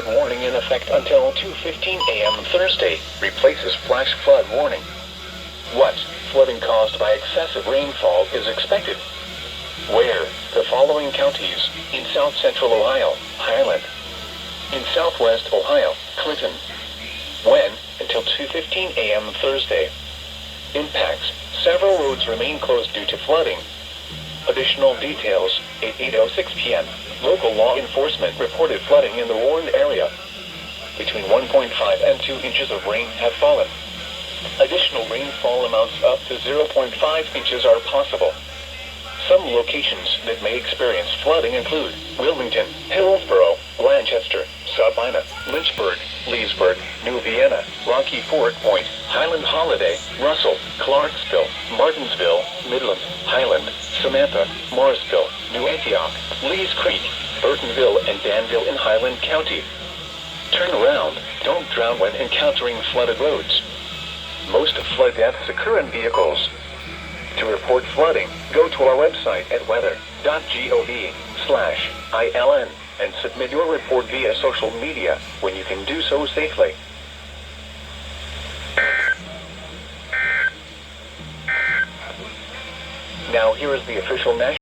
flood warning in effect until 2:15 a.m. Thursday replaces flash flood warning. What flooding caused by excessive rainfall is expected? Where? The following counties: in south central Ohio, Highland; in southwest Ohio, Clinton. When? Until 2:15 a.m. Thursday. Impacts: several roads remain closed due to flooding. Additional details: 8:06 p.m. Local law enforcement reported flooding in the warned area. Between 1.5 and 2 inches of rain have fallen. Additional rainfall amounts up to 0.5 inches are possible. Some locations that may experience flooding include Wilmington, Hillsborough, Lancaster, Sabina, Lynchburg, Leesburg, New Vienna, Rocky Fort Point, Highland Holiday, Russell, Clarksville, Martinsville, Midland, Highland, Samantha, Morrisville, New Antioch, Lees Creek, Burtonville, and Danville in Highland County. Turn around. Don't drown when encountering flooded roads. Most flood deaths occur in vehicles. To report flooding, go to our website at weather.gov/ILN and submit your report via social media when you can do so safely. Now here is the official national